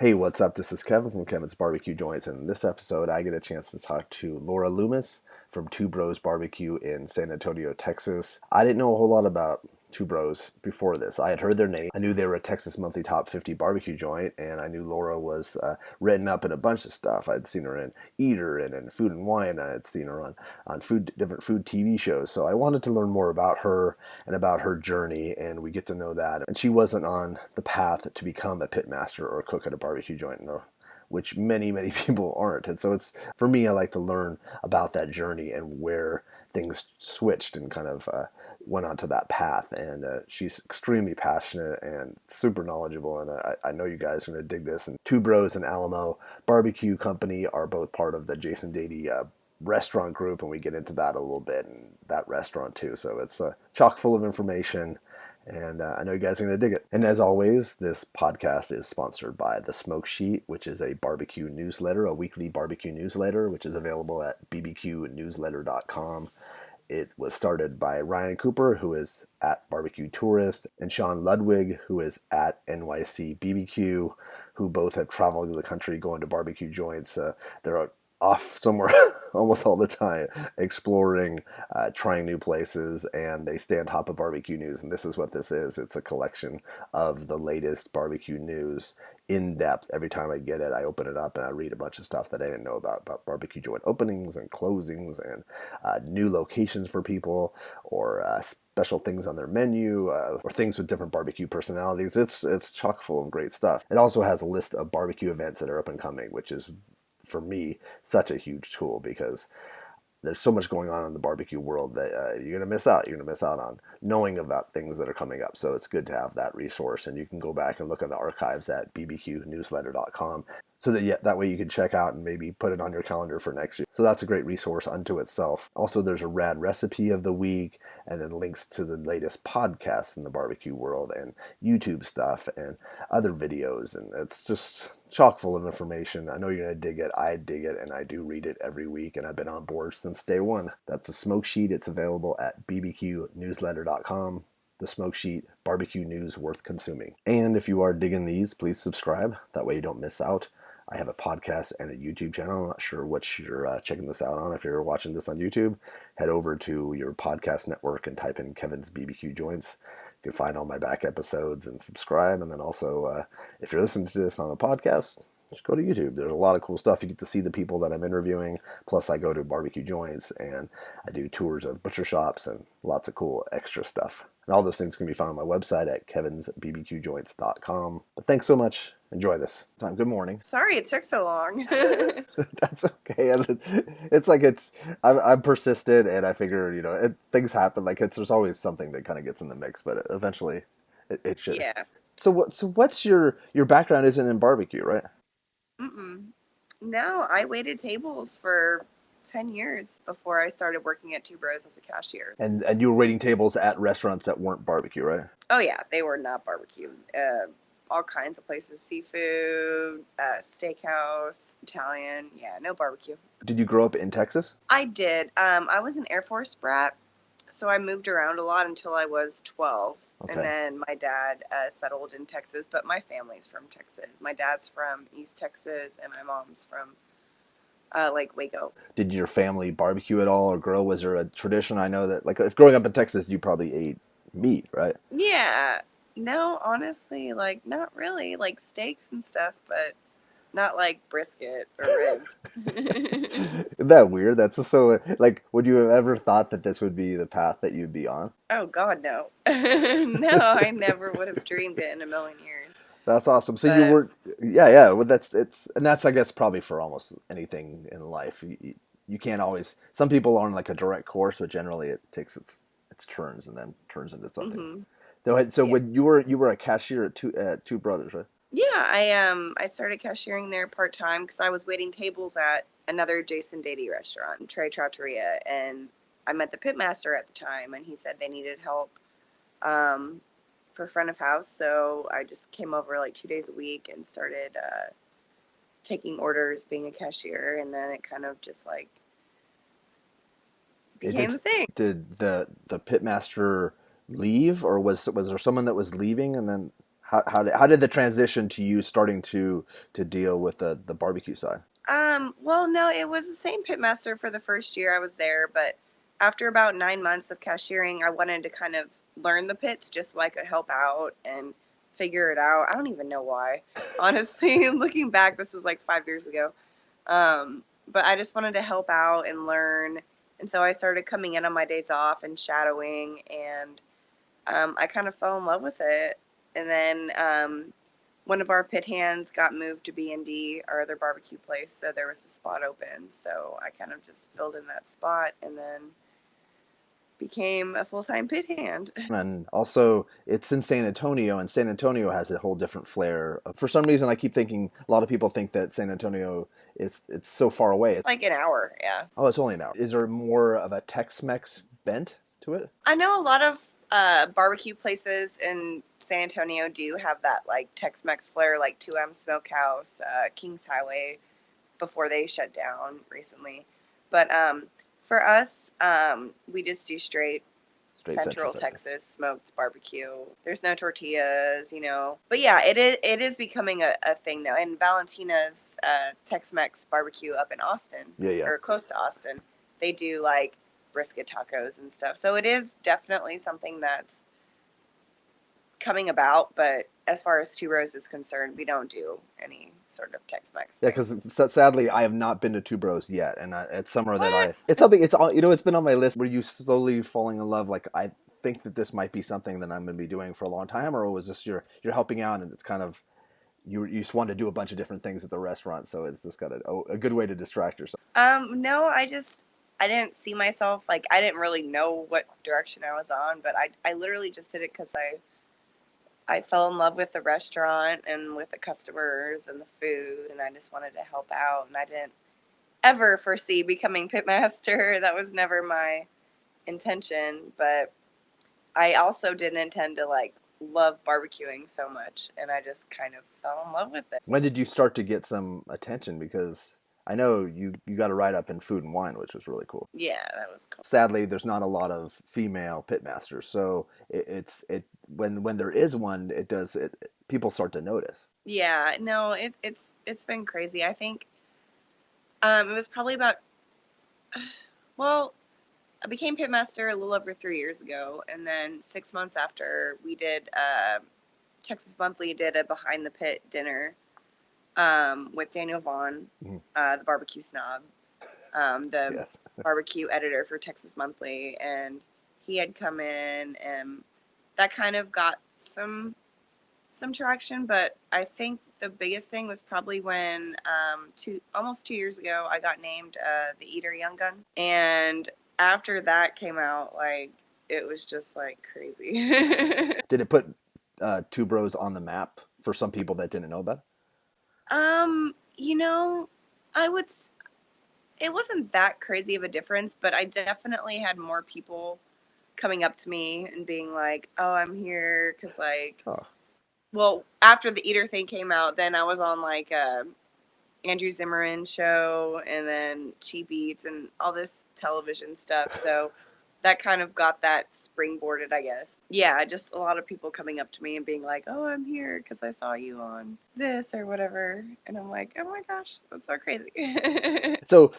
Hey, what's up? This is Kevin from Kevin's BBQ Joints, and in this episode, I get a chance to talk to Laura Loomis from Two Bros BBQ in San Antonio, Texas. I didn't know a whole lot about Two Bros before this. I had heard their name. I knew they were a Texas Monthly Top 50 barbecue joint, and I knew Laura was written up in a bunch of stuff. I'd seen her in Eater and in Food and Wine. I had seen her on different food TV shows. So I wanted to learn more about her and about her journey, and we get to know that. And she wasn't on the path to become a pitmaster or a cook at a barbecue joint, no, which many people aren't. And so it's, for me, I like to learn about that journey and where things switched and kind of went onto that path. And she's extremely passionate and super knowledgeable, and I know you guys are going to dig this. And Two Bros and Alamo BBQ Company are both part of the Jason Dady restaurant group, and we get into that a little bit, and that restaurant too. So it's chock full of information, and I know you guys are going to dig it. And as always, this podcast is sponsored by The Smoke Sheet, which is a barbecue newsletter, a weekly barbecue newsletter, which is available at bbqnewsletter.com. It was started by Ryan Cooper, who is at Barbecue Tourist, and Sean Ludwig, who is at NYC BBQ, who both have traveled the country going to barbecue joints. They're off somewhere almost all the time, exploring, trying new places, and they stay on top of barbecue news. And this is what this is. It's a collection of the latest barbecue news in depth. Every time I get it, I open it up and I read a bunch of stuff that I didn't know about barbecue joint openings and closings and new locations for people, or special things on their menu, or things with different barbecue personalities. It's chock full of great stuff. It also has a list of barbecue events that are up and coming, which is, for me, such a huge tool, because there's so much going on in the barbecue world that you're going to miss out. You're going to miss out on knowing about things that are coming up. So it's good to have that resource, and you can go back and look at the archives at bbqnewsletter.com, so that that way you can check out and maybe put it on your calendar for next year. So that's a great resource unto itself. Also, there's a rad recipe of the week, and then links to the latest podcasts in the barbecue world, and YouTube stuff, and other videos, and it's just chock full of information. I know you're going to dig it. I dig it, and I do read it every week, and I've been on board since day one. That's a Smoke Sheet. It's available at bbqnewsletter.com. The Smoke Sheet, barbecue news worth consuming. And if you are digging these, please subscribe. That way you don't miss out. I have a podcast and a YouTube channel. I'm not sure what you're checking this out on. If you're watching this on YouTube, head over to your podcast network and type in Kevin's BBQ Joints. You can find all my back episodes and subscribe. And then also, if you're listening to this on a podcast, just go to YouTube. There's a lot of cool stuff. You get to see the people that I'm interviewing. Plus, I go to barbecue joints, and I do tours of butcher shops and lots of cool extra stuff. And all those things can be found on my website at kevinsbbqjoints.com. But thanks so much. Enjoy this time. Good morning. Sorry it took so long. That's okay. I'm persistent, and I figure, things happen. There's always something that kind of gets in the mix, but eventually it should. Yeah. So what's your background isn't in barbecue, right? No, I waited tables for 10 years before I started working at Two Bros as a cashier. And you were waiting tables at restaurants that weren't barbecue, right? Oh yeah, they were not barbecue. All kinds of places: seafood, steakhouse, Italian. Yeah, no barbecue. Did you grow up in Texas? I did. I was an Air Force brat, so I moved around a lot until I was 12. Okay. And then my dad settled in Texas, but my family's from Texas. My dad's from East Texas, and my mom's from Lake Waco. Did your family barbecue at all or grill? Was there a tradition? I know that, if growing up in Texas, you probably ate meat, right? Yeah. No, honestly, not really. Steaks and stuff, but not brisket or ribs. Isn't that weird? That's so, would you have ever thought that this would be the path that you'd be on? Oh, God, no. No, I never would have dreamed it in a million years. That's awesome. So you were, yeah. Well, that's, I guess, probably for almost anything in life. You can't always, some people are on a direct course, but generally it takes its turns and then turns into something. Mm-hmm. So when you were a cashier at Two Brothers, right? Yeah, I started cashiering there part-time because I was waiting tables at another Jason Dady restaurant, Trey Trattoria, and I met the pitmaster at the time, and he said they needed help for front of house, so I just came over 2 days a week and started taking orders, being a cashier, and then it kind of just became the thing. Did the pitmaster leave, or was there someone that was leaving, and then How did the transition to you starting to deal with the barbecue side? Well, no, it was the same pitmaster for the first year I was there, but after about 9 months of cashiering, I wanted to kind of learn the pits just so I could help out and figure it out. I don't even know why. Honestly, looking back, this was like 5 years ago. But I just wanted to help out and learn. And so I started coming in on my days off and shadowing, and I kind of fell in love with it. And then one of our pit hands got moved to B&D, our other barbecue place, so there was a spot open. So I kind of just filled in that spot and then became a full-time pit hand. And also, it's in San Antonio, and San Antonio has a whole different flair. For some reason, I keep thinking a lot of people think that San Antonio it's so far away. It's like an hour, yeah. Oh, it's only an hour. Is there more of a Tex Mex bent to it? I know a lot of barbecue places in San Antonio do have that like Tex Mex flair, like 2M Smokehouse, Kings Highway, before they shut down recently. But for us, we just do straight Central Texas smoked barbecue. There's no tortillas, you know. But yeah, it is becoming a thing now. And Valentina's Tex-Mex barbecue up in Austin, or close to Austin, they do like brisket tacos and stuff. So it is definitely something that's coming about. But as far as Two Bros is concerned, we don't do any sort of Tex-Mex. Yeah, because sadly I have not been to Two Bros yet, and it's somewhere that it's something. It's all, it's been on my list. Were you slowly falling in love? Like, I think that this might be something that I'm going to be doing for a long time, or was this you're helping out and it's kind of you just want to do a bunch of different things at the restaurant, so it's just got a good way to distract yourself. No, I didn't see myself, like, I didn't really know what direction I was on, but I literally just did it because I fell in love with the restaurant and with the customers and the food, and I just wanted to help out, and I didn't ever foresee becoming pitmaster. That was never my intention, but I also didn't intend to, like, love barbecuing so much, and I just kind of fell in love with it. When did you start to get some attention? Because I know you got a write-up in Food and Wine, which was really cool. Yeah, that was cool. Sadly, there's not a lot of female pitmasters, so when there is one, people start to notice. Yeah, no, it's been crazy. I think it was probably about well, I became pitmaster a little over 3 years ago, and then 6 months after, we did Texas Monthly did a behind the pit dinner with Daniel Vaughn, the barbecue snob, the Yes. barbecue editor for Texas Monthly, and he had come in, and that kind of got some traction. But I think the biggest thing was probably when almost 2 years ago, I got named the Eater Young Gun, and after that came out, like, it was just like crazy. Did it put Two Bros on the map for some people that didn't know about it? You know, it wasn't that crazy of a difference, but I definitely had more people coming up to me and being like, "Oh, I'm here," because, like, well, after the Eater thing came out, then I was on like Andrew Zimmern show, and then Cheap Eats and all this television stuff. So that kind of got that springboarded, I guess. Yeah, just a lot of people coming up to me and being like, "Oh, I'm here because I saw you on this or whatever," and I'm like, "Oh my gosh, that's so crazy." So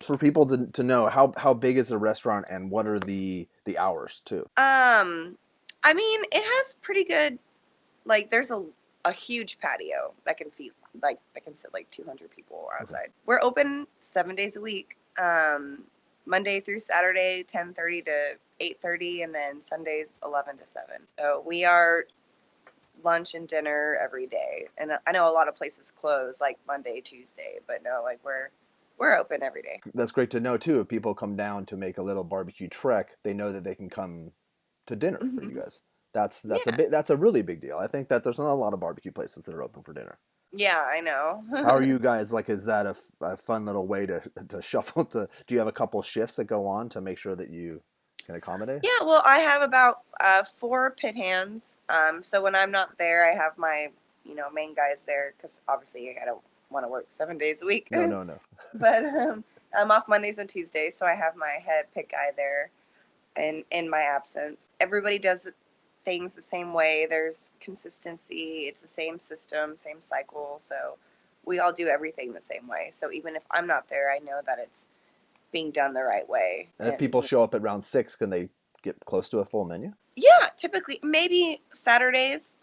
for people to know, how big is the restaurant and what are the hours too? I mean, it has pretty good. Like, there's a huge patio that can fit like 200 people outside. Okay. We're open 7 days a week, Monday through Saturday, 10:30 to 8:30, and then Sundays 11 to 7. So we are lunch and dinner every day. And I know a lot of places close like Monday, Tuesday, but no, like we're open every day. That's great to know too. If people come down to make a little barbecue trek, they know that they can come to dinner for you guys. That's a really big deal. I think that there's not a lot of barbecue places that are open for dinner. Yeah, I know. How are you guys? Like, is that a fun little way to shuffle? Do you have a couple shifts that go on to make sure that you can accommodate? Yeah, well, I have about 4 pit hands. So when I'm not there, I have my main guys there because obviously I don't want to work 7 days a week. No. But I'm off Mondays and Tuesdays, so I have my head pit guy there, in my absence. Everybody does things the same way. There's consistency. It's the same system, same cycle. So we all do everything the same way. So even if I'm not there, I know that it's being done the right way. And if people show up at round 6, can they get close to a full menu? Yeah, typically, maybe Saturdays.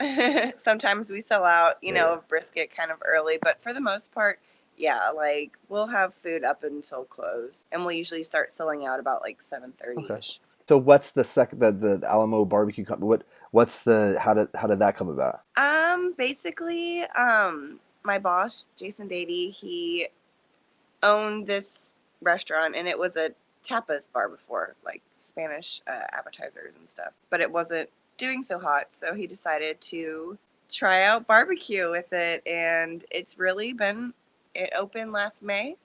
Sometimes we sell out, brisket kind of early, but for the most part, yeah, like we'll have food up until close, and we'll usually start selling out about like 7:30ish. Okay. So what's the Alamo BBQ company? What's the how did that come about? Basically, my boss, Jason Dady, he owned this restaurant, and it was a tapas bar before, like Spanish appetizers and stuff. But it wasn't doing so hot, so he decided to try out barbecue with it, and it opened last May,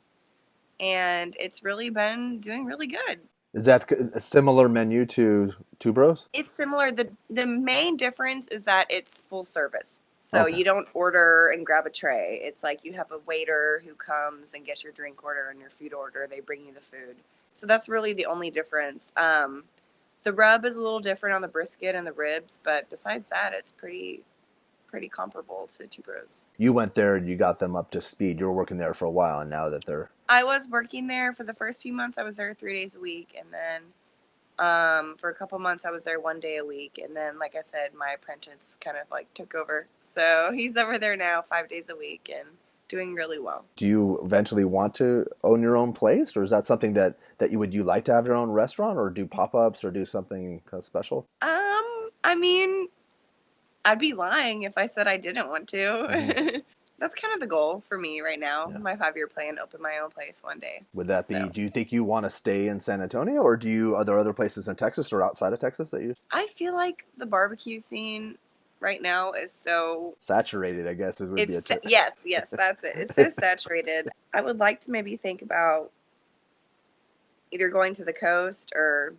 and it's really been doing really good. Is that a similar menu to Two Bros? It's similar. The main difference is that it's full service. So Okay. you don't order and grab a tray. It's like you have a waiter who comes and gets your drink order and your food order. They bring you the food. So that's really the only difference. The rub is a little different on the brisket and the ribs, but besides that, it's pretty comparable to Two Bros. You went there and you got them up to speed. You were working there for a while, and now that they're... I was working there for the first few months. I was there 3 days a week, and then for a couple months I was there 1 day a week, and then, like I said, my apprentice kind of like took over. So he's over there now 5 days a week and doing really well. Do you eventually want to own your own place, or is that something that you like to have your own restaurant, or do pop-ups, or do something kind of special? I mean, I'd be lying if I said I didn't want to. Mm-hmm. That's kind of the goal for me right now. Yeah. My 5-year plan, open my own place one day. Would that be, do you think you want to stay in San Antonio, or are there other places in Texas or outside of Texas that you... I feel like the barbecue scene right now is so... Saturated, I guess, would be a term. Yes, that's it. It's so saturated. I would like to maybe think about either going to the coast or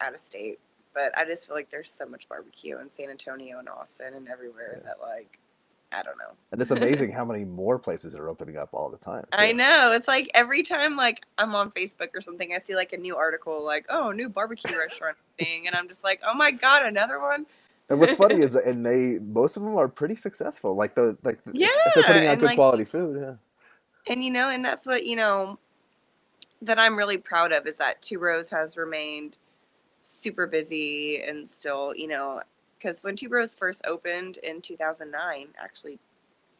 out of state. But I just feel like there's so much barbecue in San Antonio and Austin and everywhere that, like, I don't know. And it's amazing how many more places are opening up all the time, too. I know. It's like every time, like, I'm on Facebook or something, I see, like, a new article, like, oh, new barbecue restaurant thing. And I'm just like, oh, my God, another one? And what's funny is that, most of them are pretty successful. If they're putting out good like, quality food, yeah. And, and that's what, that I'm really proud of, is that Two Bros has remained super busy and still, because when Two Bros first opened in 2009, actually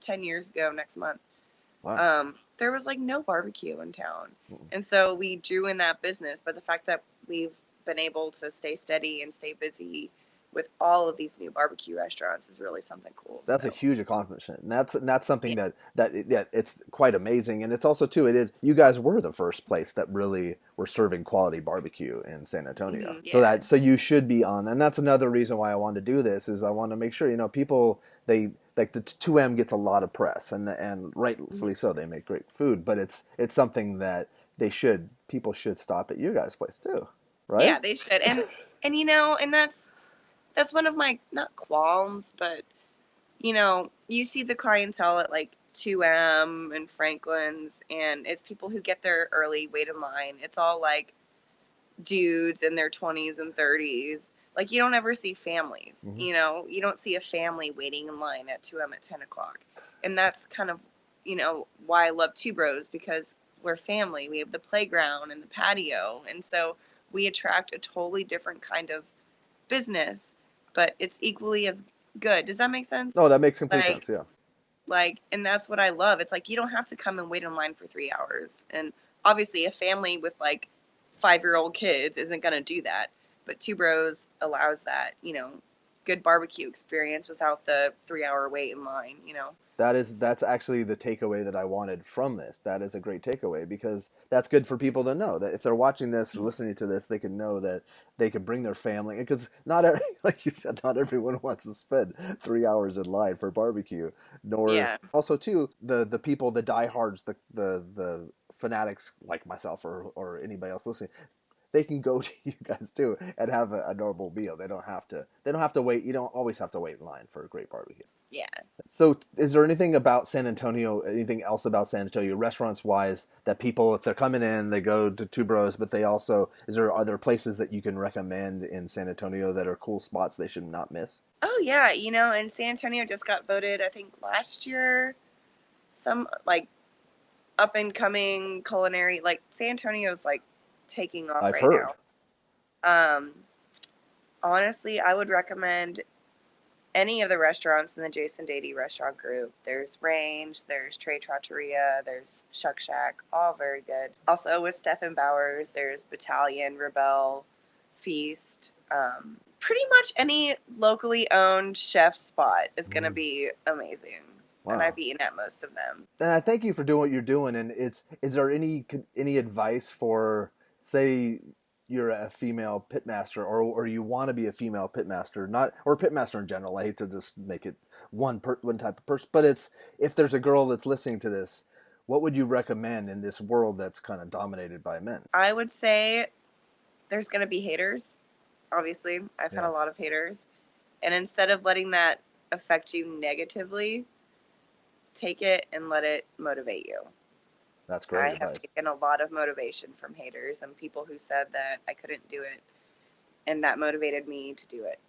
10 years ago next month, Wow. there was like no barbecue in town. Mm-mm. And so we drew in that business. But the fact that we've been able to stay steady and stay busy with all of these new barbecue restaurants is really something cool. That's a huge accomplishment, and that's something that it's quite amazing. And it's also too, you guys were the first place that really were serving quality barbecue in San Antonio. Mm-hmm, yeah. So you should be on, and that's another reason why I wanted to do this, is I want to make sure people, they like, the 2M gets a lot of press, and rightfully so. They make great food, but it's something that people should stop at you guys' place too, right? Yeah, they should. And and that's one of my, not qualms, but, you see the clientele at, like, 2M and Franklin's, and it's people who get there early, wait in line. It's all, like, dudes in their 20s and 30s. Like, you don't ever see families, Mm-hmm. You don't see a family waiting in line at 2M at 10 o'clock. And that's kind of, why I love Two Bros, because we're family. We have the playground and the patio, and so we attract a totally different kind of business, but it's equally as good. Does that make sense? No, that makes complete sense. Yeah. And that's what I love. It's like, you don't have to come and wait in line for 3 hours. And obviously a family with like 5-year-old kids isn't going to do that. But Two Bros allows that, good barbecue experience without the 3-hour wait in line, That's actually the takeaway that I wanted from this. That is a great takeaway, because that's good for people to know that if they're watching this or listening to this, they can know that they can bring their family. Because like you said, not everyone wants to spend 3 hours in line for barbecue. Also too, the people, the diehards, the fanatics like myself or anybody else listening, they can go to you guys too and have a normal meal. They don't have to. They don't have to wait. You don't always have to wait in line for a great barbecue. Yeah. So, is there anything about San Antonio, anything else about San Antonio, restaurants wise, that people, if they're coming in, they go to Two Bros, but they also, are there places that you can recommend in San Antonio that are cool spots they should not miss? Oh yeah, and San Antonio just got voted, I think last year, some like up and coming culinary, like San Antonio's like taking off I've right heard. now. Honestly, I would recommend any of the restaurants in the Jason Dady restaurant group. There's Range, there's Trey Trattoria, there's Shuck Shack, all very good. Also with Stephen Bowers, there's Battalion, Rebel, Feast. Pretty much any locally owned chef spot is going to be amazing. Wow. And I've eaten at most of them. And I thank you for doing what you're doing. And is there any advice for, say, you're a female pitmaster, or you want to be a female pitmaster, or pitmaster in general? I hate to just make it one type of person, but if there's a girl that's listening to this, what would you recommend in this world that's kind of dominated by men? I would say there's going to be haters. Obviously, I've had a lot of haters, and instead of letting that affect you negatively, take it and let it motivate you. That's great advice. I have taken a lot of motivation from haters and people who said that I couldn't do it, and that motivated me to do it.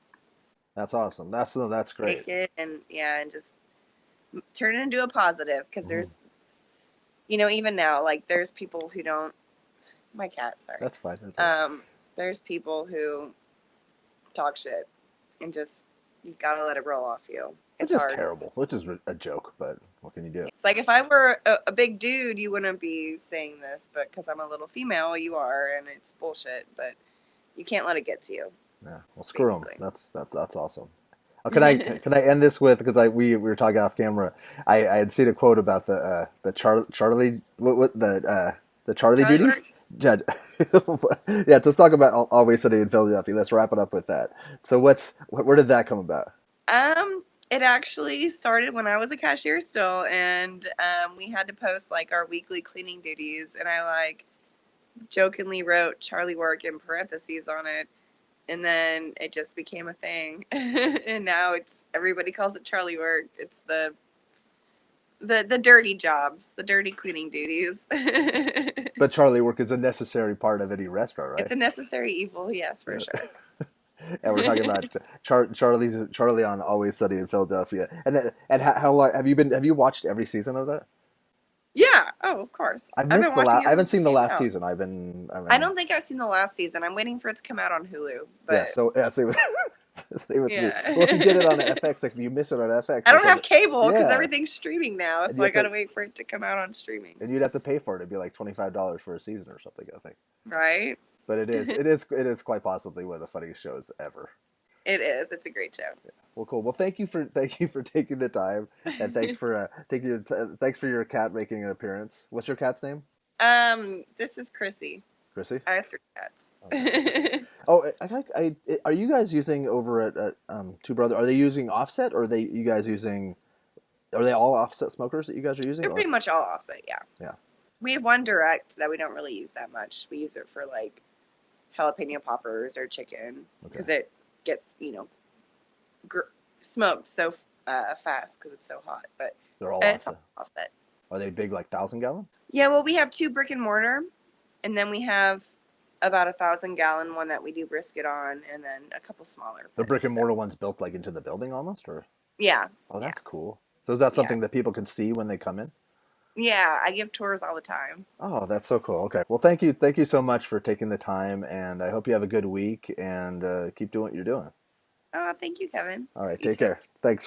That's awesome. That's great. Take it and just turn it into a positive, because there's, even now, like there's people who don't. My cat, sorry. That's fine. There's people who talk shit, and just you gotta let it roll off you. It's just terrible. Which is a joke, but what can you do? It's like if I were a big dude, you wouldn't be saying this, but because I'm a little female, you are, and it's bullshit. But you can't let it get to you. Yeah, well, screw them. That's awesome. Can I end this with, because we were talking off camera. I had seen a quote about the Charlie the Charlie duties. Jed. Yeah, let's talk about Always Sunny in Philadelphia. Let's wrap it up with that. So where did that come about? It actually started when I was a cashier still, and we had to post like our weekly cleaning duties, and I like jokingly wrote Charlie work in parentheses on it, and then it just became a thing. And now everybody calls it Charlie work. It's the dirty jobs, the dirty cleaning duties. But Charlie work is a necessary part of any restaurant, right? It's a necessary evil, yes, for sure. And we're talking about Charlie on Always Sunny in Philadelphia. And how long have you watched every season of that? Yeah. Oh, of course. I haven't seen the last season. I don't think I've seen the last season. I'm waiting for it to come out on Hulu. But yeah. So same with me. Well, if you get it on FX, like if you miss it on FX, I don't have cable because everything's streaming now. So I gotta wait for it to come out on streaming. And you'd have to pay for it. It'd be like $25 for a season or something, I think. Right. But it is quite possibly one of the funniest shows ever. It is. It's a great show. Yeah. Well, cool. Well, thank you for taking the time, and thanks for thanks for your cat making an appearance. What's your cat's name? This is Chrissy. Chrissy. I have 3 cats. Okay. Oh, are you guys using over at Two Brothers? Are they using offset, or are you guys using? Are they all offset smokers that you guys are using? They're pretty much all offset. Yeah. Yeah. We have one direct that we don't really use that much. We use it for like jalapeno poppers or chicken because it gets smoked so fast because it's so hot. But they're all offset. Are they big, like 1,000-gallon? Yeah. Well, we have 2 brick and mortar, and then we have about 1,000-gallon one that we do brisket on, and then a couple smaller. The brick and mortar one's built like into the building almost, or? Yeah. Oh, that's cool. So is that something that people can see when they come in? Yeah, I give tours all the time. Oh, that's so cool. Okay. Well, thank you so much for taking the time, and I hope you have a good week and keep doing what you're doing. Oh, thank you, Kevin. All right, take care. Thanks.